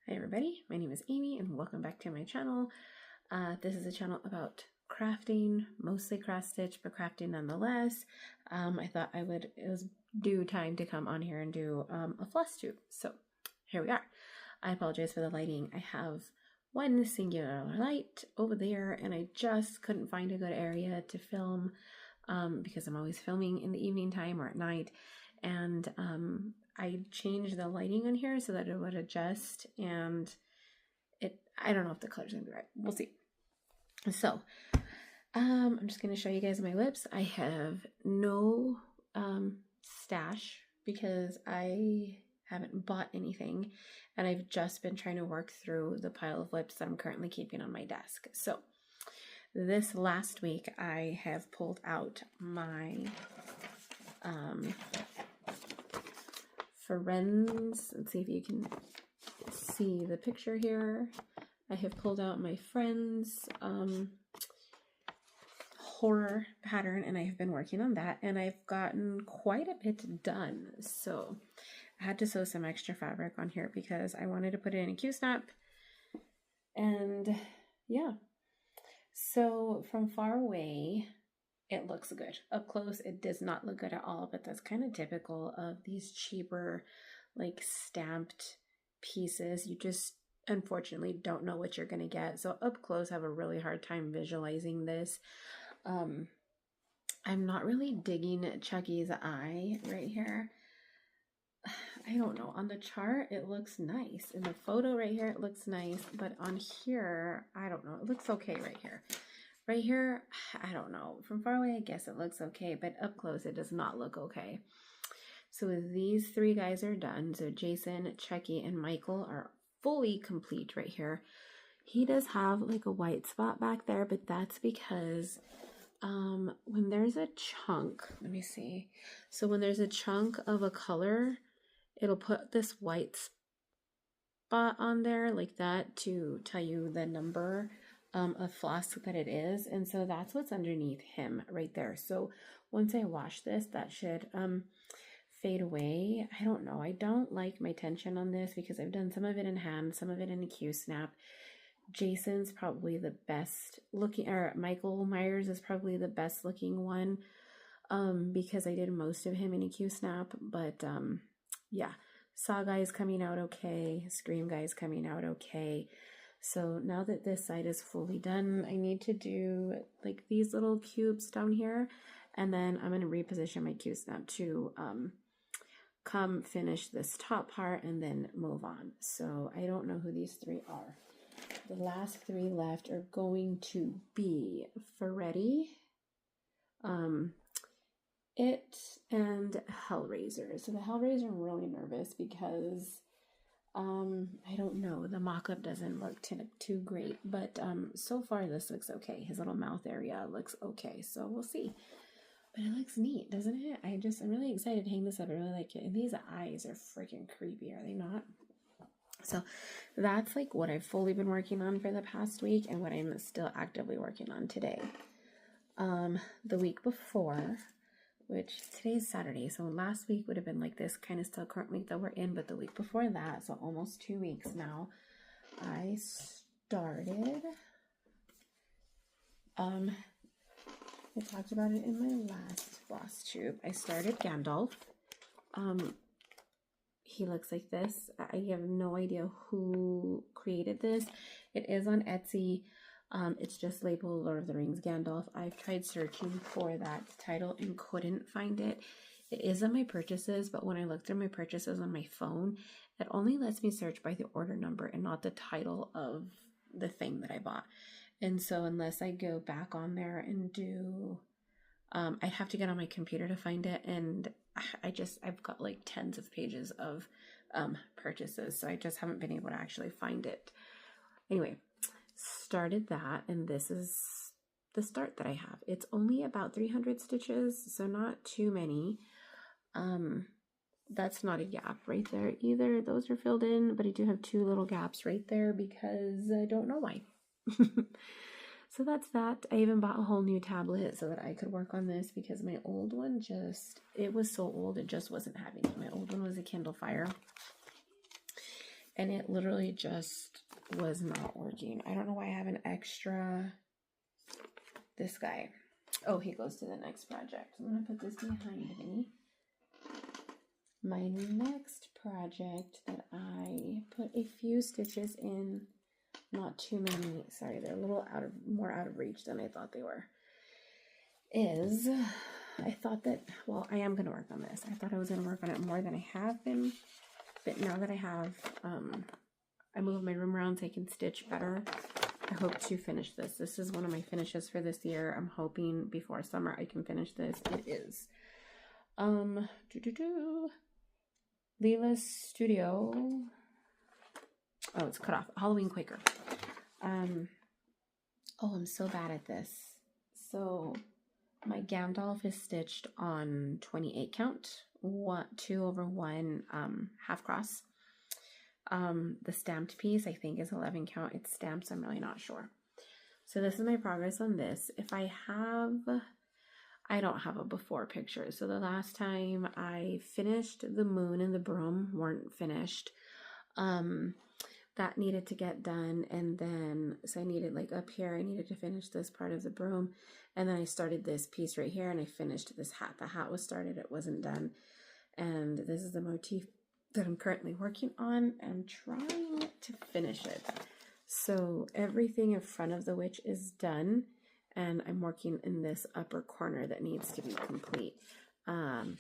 Hi everybody, my name is Amy and welcome back to my channel. This is a channel about crafting, mostly cross stitch, but crafting nonetheless. I thought it was due time to come on here and do a floss tube. So here we are. I apologize for the lighting. I have one singular light over there and I just couldn't find a good area to film because I'm always filming in the evening time or at night. And I changed the lighting on here so that it would adjust, and I don't know if the color's gonna be right. We'll see. So I'm just gonna show you guys my whips. I have no stash because I haven't bought anything, and I've just been trying to work through the pile of whips that I'm currently keeping on my desk. So this last week I have pulled out my friends. Let's see if you can see the picture here. I have pulled out my friends horror pattern and I have been working on that, and I've gotten quite a bit done. So I had to sew some extra fabric on here because I wanted to put it in a Q-snap, and yeah. So from far away it looks good. Up close, it does not look good at all, but that's kind of typical of these cheaper, like stamped pieces. You just unfortunately don't know what you're going to get. So up close, I have a really hard time visualizing this. I'm not really digging Chucky's eye right here. I don't know. On the chart, it looks nice. In the photo right here, it looks nice. But on here, I don't know. It looks okay right here. Right here, I don't know. From far away, I guess it looks okay, but up close, it does not look okay. So these three guys are done. So Jason, Chucky, and Michael are fully complete right here. He does have like a white spot back there, but that's because when there's a chunk, let me see. So when there's a chunk of a color, it'll put this white spot on there like that to tell you the number of floss that it is, and so that's what's underneath him right there. So once I wash this, that should fade away. I don't know. I don't like my tension on this because I've done some of it in hand, some of it in a Q-snap. Jason's probably the best looking, or Michael Myers is probably the best looking one because I did most of him in a Q-snap. But yeah, Saw Guy's coming out okay, Scream Guy's coming out okay. So now that this side is fully done, I need to do like these little cubes down here, and then I'm going to reposition my Q-snap to come finish this top part and then move on. So I don't know who these three are. The last three left are going to be Ferretti, It, and Hellraiser. So the Hellraiser, I'm really nervous because I don't know, the mock-up doesn't look too great, but so far this looks okay. His little mouth area looks okay, so we'll see. But it looks neat, doesn't it? I'm really excited to hang this up. I really like it. And these eyes are freaking creepy, are they not? So that's like what I've fully been working on for the past week and what I'm still actively working on today. The week before, which today's Saturday, so last week would have been like this kind of still current week that we're in, but the week before that, so almost 2 weeks now, I started, I talked about it in my last Flosstube. I started Gandalf. He looks like this. I have no idea who created this. It is on Etsy. It's just labeled Lord of the Rings Gandalf. I've tried searching for that title and couldn't find it. It is on my purchases, but when I look through my purchases on my phone, it only lets me search by the order number and not the title of the thing that I bought. And so unless I go back on there and do, I have to get on my computer to find it, and I've got like tens of pages of purchases, so I just haven't been able to actually find it. Anyway, started that, and this is the start that I have. It's only about 300 stitches, so not too many. That's not a gap right there either. Those are filled in, but I do have two little gaps right there because I don't know why. So that's that. I even bought a whole new tablet so that I could work on this because my old one it was so old, it just wasn't having it. My old one was a Kindle Fire. and it literally just was not working. I don't know why I have an extra, this guy. Oh, he goes to the next project. I'm going to put this behind me. My next project that I put a few stitches in, not too many, sorry, they're a little more out of reach than I thought they were, is, I thought that, well, I am going to work on this. I thought I was going to work on it more than I have been, but now that I have, I move my room around so I can stitch better. I hope to finish this. This is one of my finishes for this year. I'm hoping before summer I can finish this. It is. Leela's Studio. Oh, it's cut off. Halloween Quaker. Oh, I'm so bad at this. So my Gandalf is stitched on 28 count, 2 over 1 half cross. The stamped piece I think is 11 count. It's stamped, so I'm really not sure. So this is my progress on this. If I don't have a before picture. So the last time I finished the moon and the broom weren't finished. That needed to get done, and then so I needed, like up here, I needed to finish this part of the broom, and then I started this piece right here and I finished this hat. The hat was started, it wasn't done, and this is the motif that I'm currently working on and trying to finish it. So everything in front of the witch is done, and I'm working in this upper corner that needs to be complete. The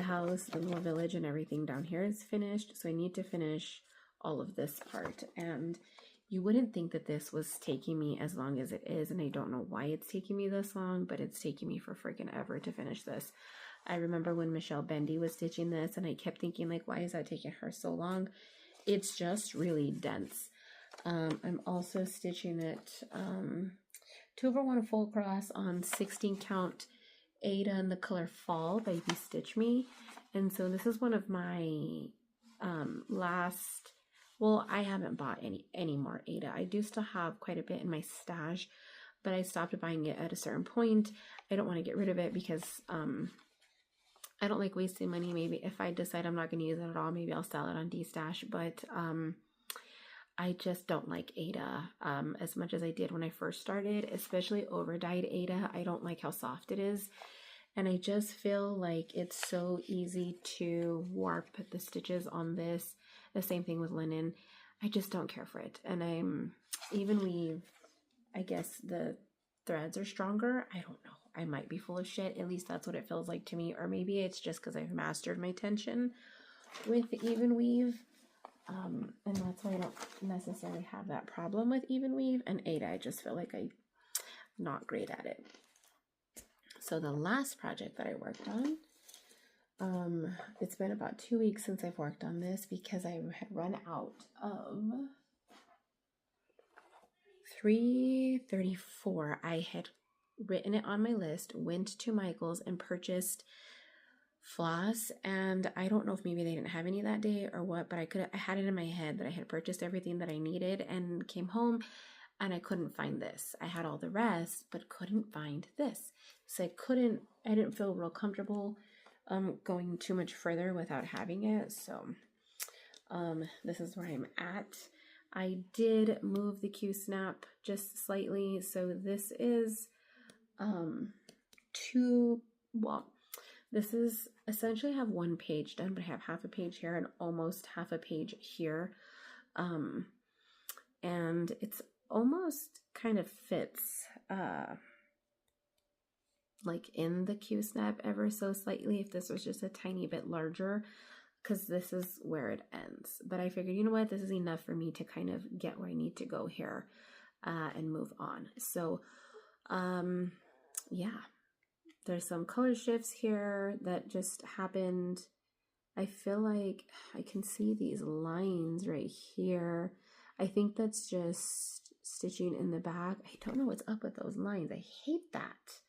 house, the little village, and everything down here is finished, so I need to finish all of this part. And you wouldn't think that this was taking me as long as it is, and I don't know why it's taking me this long, but it's taking me for freaking ever to finish this. I remember when Michelle Bendy was stitching this, and I kept thinking, like, why is that taking her so long? It's just really dense. I'm also stitching it 2 over 1 full cross on 16 count Ada in the color Fall by Be Stitch Me. And so this is one of my last, well, I haven't bought any more Ada. I do still have quite a bit in my stash, but I stopped buying it at a certain point. I don't want to get rid of it because I don't like wasting money. Maybe if I decide I'm not going to use it at all, maybe I'll sell it on D-Stash, but I just don't like Ada as much as I did when I first started, especially over-dyed Ada. I don't like how soft it is, and I just feel like it's so easy to warp the stitches on this. The same thing with linen. I just don't care for it. And I'm even weave, I guess the threads are stronger. I don't know. I might be full of shit. At least that's what it feels like to me. Or maybe it's just because I've mastered my tension with even weave. And that's why I don't necessarily have that problem with even weave. And Ada, I just feel like I'm not great at it. So the last project that I worked on, it's been about 2 weeks since I've worked on this because I had run out of 334. I had written it on my list, went to Michael's and purchased floss, and I don't know if maybe they didn't have any that day or what, but I had it in my head that I had purchased everything that I needed and came home and I couldn't find this. I had all the rest, but couldn't find this. So I didn't feel real comfortable going too much further without having it. So this is where I'm at. I did move the Q-snap just slightly. So this is this is essentially I have 1 page done, but I have half a page here and almost half a page here. And it's almost kind of fits like in the Q-snap ever so slightly if this was just a tiny bit larger, because this is where it ends. But I figured, you know what, this is enough for me to kind of get where I need to go here and move on. So yeah, there's some color shifts here that just happened. I feel like I can see these lines right here. I think that's just stitching in the back. I don't know what's up with those lines. I hate that.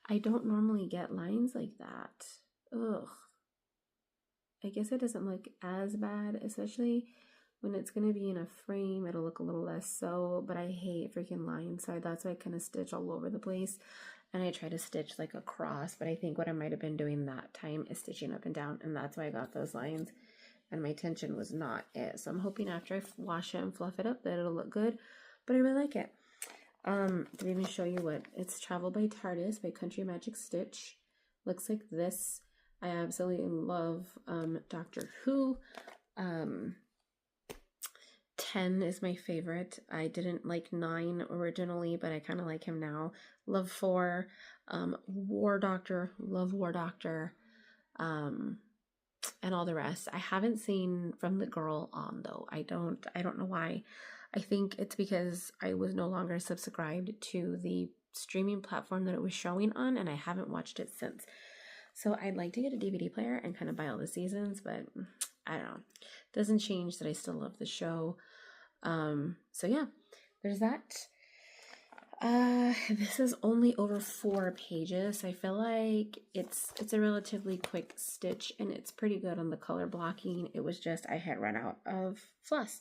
I don't normally get lines like that. Ugh. I guess it doesn't look as bad, especially when it's going to be in a frame. It'll look a little less so, but I hate freaking lines. So that's why I kind of stitch all over the place. And I try to stitch like across, but I think what I might have been doing that time is stitching up and down, and that's why I got those lines. and my tension was not it. So I'm hoping after I wash it and fluff it up that it'll look good, but I really like it. Let me show you what it's. Travel by TARDIS by Country Magic Stitch. Looks like this. I absolutely love Doctor Who. 10 is my favorite. I didn't like 9 originally, but I kind of like him now. Love 4. War Doctor. Love War Doctor. And all the rest. I haven't seen From the Girl on though. I don't know why. I think it's because I was no longer subscribed to the streaming platform that it was showing on, and I haven't watched it since. So I'd like to get a DVD player and kind of buy all the seasons, but I don't know. Doesn't change that I still love the show. So yeah, there's that. This is only over 4 pages. I feel like it's a relatively quick stitch, and it's pretty good on the color blocking. It was just I had run out of floss,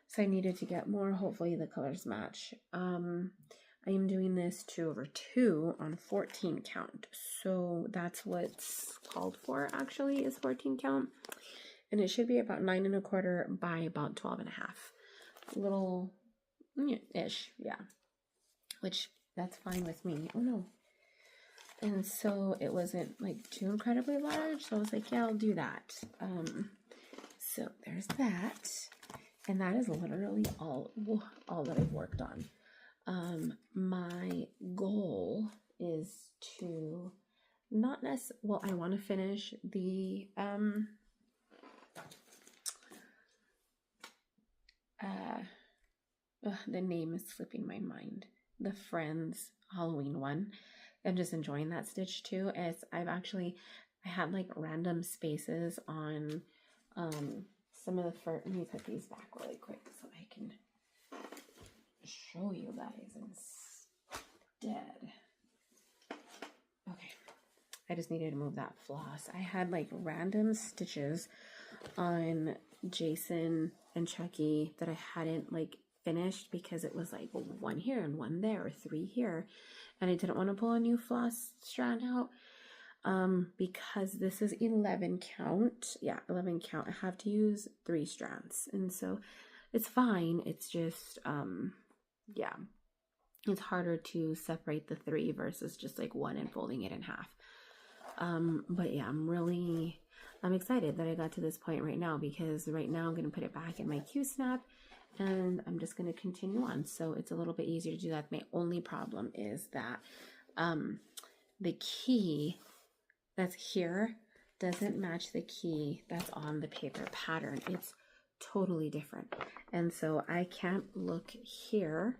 so I needed to get more. Hopefully the colors match. I am doing this 2/2 on 14 count, so that's what's called for actually, is 14 count, and it should be about 9 1/4 by about 12 1/2, little ish, yeah, which that's fine with me. Oh no. And so it wasn't like too incredibly large, so I was like, yeah, I'll do that. So there's that, and that is literally all that I've worked on. My goal is to not necessarily, well, I want to finish the the name is slipping my mind. The Friends Halloween one. I'm just enjoying that stitch too. As I had like random spaces on some of the let me put these back really quick so I can show you guys instead. Okay, I just needed to move that floss. I had like random stitches on Jason and Chucky that I hadn't like finished because it was like 1 here and 1 there, or 3 here, and I didn't want to pull a new floss strand out because this is 11 count. Yeah, 11 count. I have to use 3 strands, and so it's fine. It's just yeah, it's harder to separate the 3 versus just like 1 and folding it in half. But yeah, I'm excited that I got to this point right now, because right now I'm going to put it back in my Q-snap and I'm just going to continue on. So it's a little bit easier to do that. My only problem is that the key that's here doesn't match the key that's on the paper pattern. It's totally different. And so I can't look here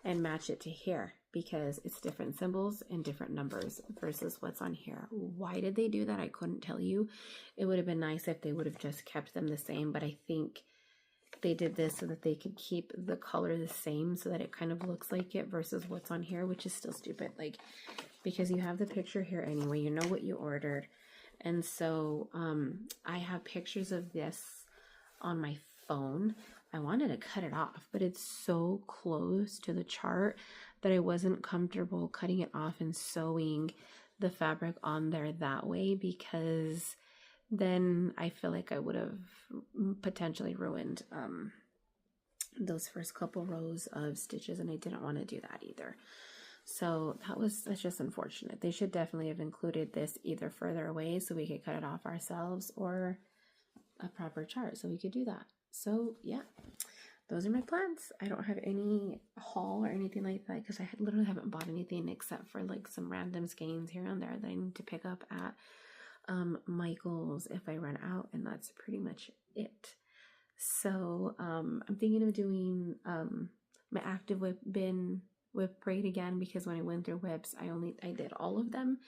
and match it to here because it's different symbols and different numbers versus what's on here. Why did they do that? I couldn't tell you. It would have been nice if they would have just kept them the same, but I think they did this so that they could keep the color the same so that it kind of looks like it versus what's on here, which is still stupid. Like, because you have the picture here anyway, you know what you ordered. And so I have pictures of this on my phone. I wanted to cut it off, but it's so close to the chart that I wasn't comfortable cutting it off and sewing the fabric on there that way, because then I feel like I would have potentially ruined those first couple rows of stitches, and I didn't want to do that either. So that's just unfortunate. They should definitely have included this either further away so we could cut it off ourselves, or a proper chart so we could do that. So yeah, those are my plans. I don't have any haul or anything like that because I literally haven't bought anything except for like some random skeins here and there that I need to pick up at Michael's if I run out, and that's pretty much it. So I'm thinking of doing my active whip braid again, because when I went through whips I did all of them,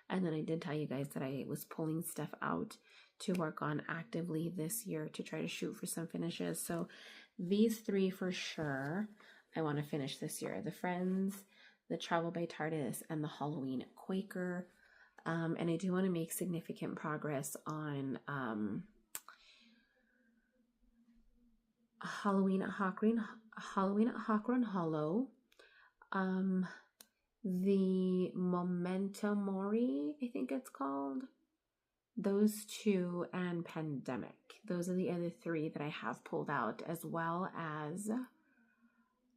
and then I did tell you guys that I was pulling stuff out to work on actively this year to try to shoot for some finishes. So these 3 for sure I want to finish this year: the Friends, the Travel by TARDIS, and the Halloween Quaker. And I do want to make significant progress on Halloween at Hawkrun Hollow, the Memento Mori, I think it's called, those two and Pandemic. Those are the other three that I have pulled out, as well as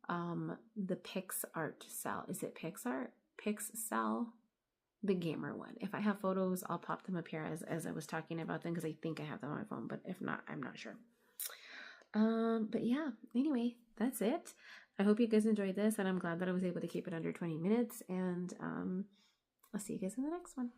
the PixArt cell. Is it PixArt? Pixcell? The gamer one. If I have photos, I'll pop them up here as I was talking about them, because I think I have them on my phone, but if not, I'm not sure. But yeah, anyway, that's it. I hope you guys enjoyed this, and I'm glad that I was able to keep it under 20 minutes, and I'll see you guys in the next one.